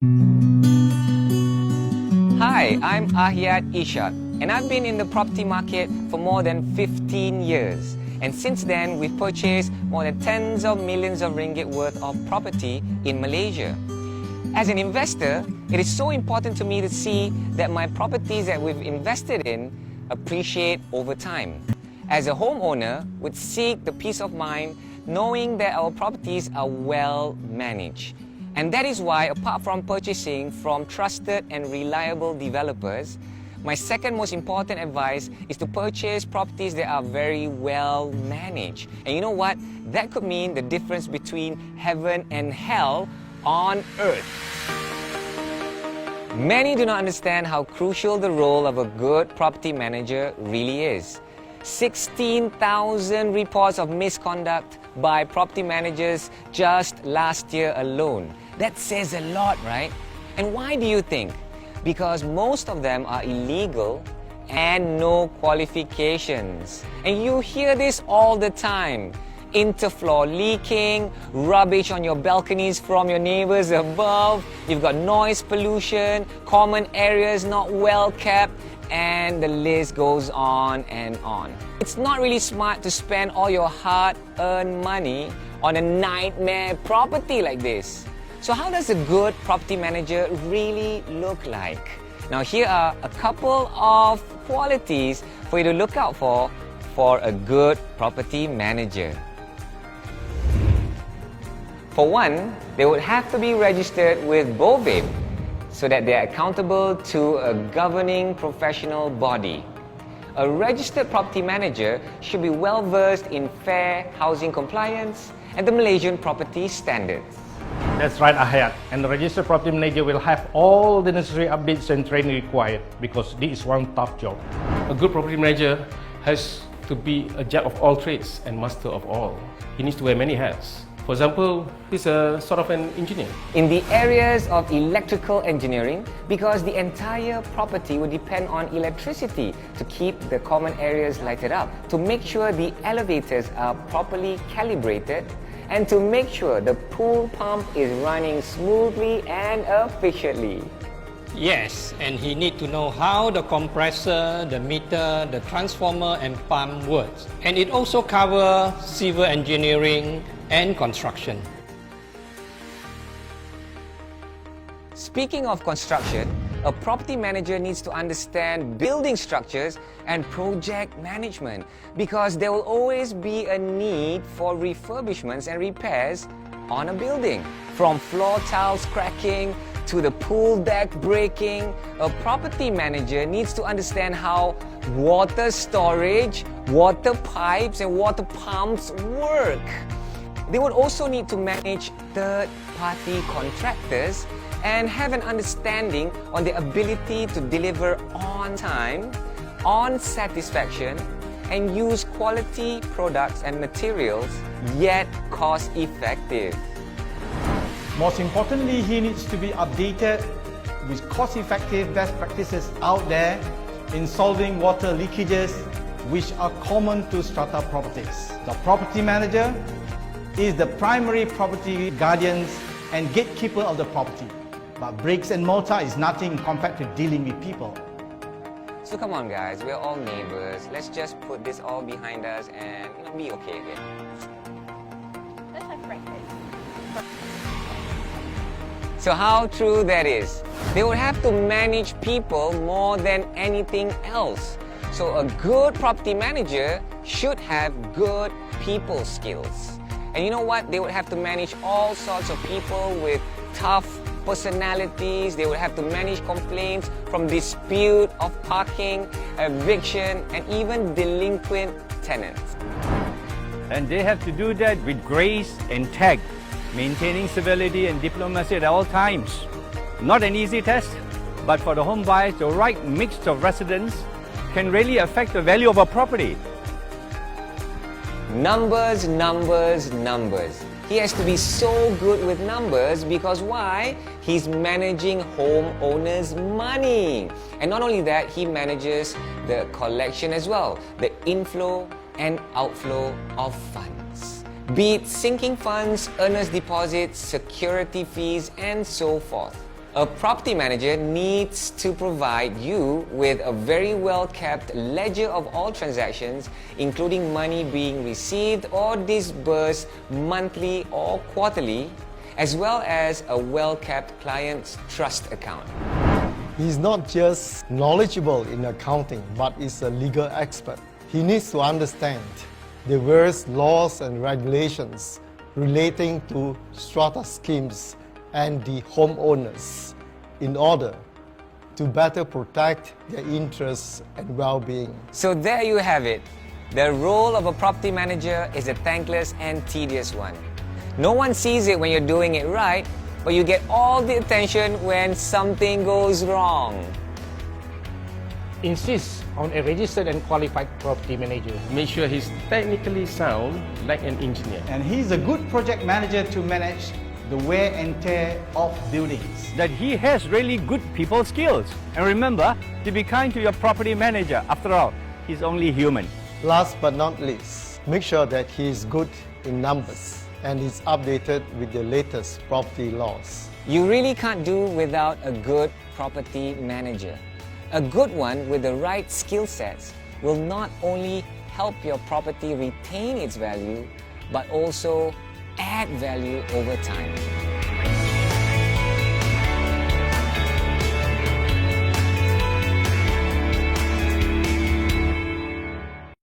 Hi, I'm Ahiyat Ishak, and I've been in the property market for more than 15 years. And since then, we've purchased more than tens of millions of ringgit worth of property in Malaysia. As an investor, it is so important to me to see that my properties that we've invested in appreciate over time. As a homeowner, would seek the peace of mind knowing that our properties are well managed. And that is why, apart from purchasing from trusted and reliable developers, my second most important advice is to purchase properties that are very well managed. And you know what? That could mean the difference between heaven and hell on earth. Many do not understand how crucial the role of a good property manager really is. 16,000 reports of misconduct by property managers just last year alone. That says a lot, right? And why do you think? Because most of them are illegal and no qualifications. And you hear this all the time. Interfloor leaking, rubbish on your balconies from your neighbors above, you've got noise pollution, common areas not well kept, and the list goes on and on. It's not really smart to spend all your hard-earned money on a nightmare property like this. So how does a good property manager really look like? Now here are a couple of qualities for you to look out for a good property manager. For one, they would have to be registered with BOVIP so that they are accountable to a governing professional body. A registered property manager should be well versed in fair housing compliance and the Malaysian property standards. That's right, Ahiyat. And the registered property manager will have all the necessary updates and training required because this is one tough job. A good property manager has to be a jack of all trades and master of all. He needs to wear many hats. For example, he's a sort of an engineer. In the areas of electrical engineering, because the entire property will depend on electricity to keep the common areas lighted up, to make sure the elevators are properly calibrated, and to make sure the pool pump is running smoothly and efficiently. Yes, and he need to know how the compressor, the meter, the transformer and pump works. And it also covers civil engineering and construction. Speaking of construction, a property manager needs to understand building structures and project management because there will always be a need for refurbishments and repairs on a building. From floor tiles cracking to the pool deck breaking, a property manager needs to understand how water storage, water pipes and water pumps work. They would also need to manage third-party contractors and have an understanding on their ability to deliver on time, on satisfaction, and use quality products and materials, yet cost-effective. Most importantly, he needs to be updated with cost-effective best practices out there in solving water leakages, which are common to strata properties. The property manager is the primary property guardian and gatekeeper of the property. But bricks and mortar is nothing compared to dealing with people. So come on guys, we're all neighbors. Let's just put this all behind us and be okay again. Let's have breakfast. So how true that is. They would have to manage people more than anything else. So a good property manager should have good people skills. And you know what? They would have to manage all sorts of people with tough personalities. They would have to manage complaints from dispute of parking, eviction, and even delinquent tenants. And they have to do that with grace and tact, maintaining civility and diplomacy at all times. Not an easy task, but for the home buyers, the right mix of residents can really affect the value of a property. Numbers, numbers, numbers. He has to be so good with numbers because why? He's managing homeowners' money. And not only that, he manages the collection as well, the inflow and outflow of funds. Be it sinking funds, earners' deposits, security fees, and so forth. A property manager needs to provide you with a very well-kept ledger of all transactions, including money being received or disbursed monthly or quarterly, as well as a well-kept client's trust account. He's not just knowledgeable in accounting, but is a legal expert. He needs to understand the various laws and regulations relating to strata schemes and the homeowners in order to better protect their interests and well-being. So there you have it. The role of a property manager is a thankless and tedious one. No one sees it when you're doing it right, but you get all the attention when something goes wrong. Insist on a registered and qualified property manager. Make sure he's technically sound like an engineer. And he's a good project manager to manage the wear and tear of buildings. That he has really good people skills. And remember to be kind to your property manager. After all, he's only human. Last but not least, make sure that he is good in numbers and is updated with the latest property laws. You really can't do without a good property manager. A good one with the right skill sets will not only help your property retain its value, but also add value over time.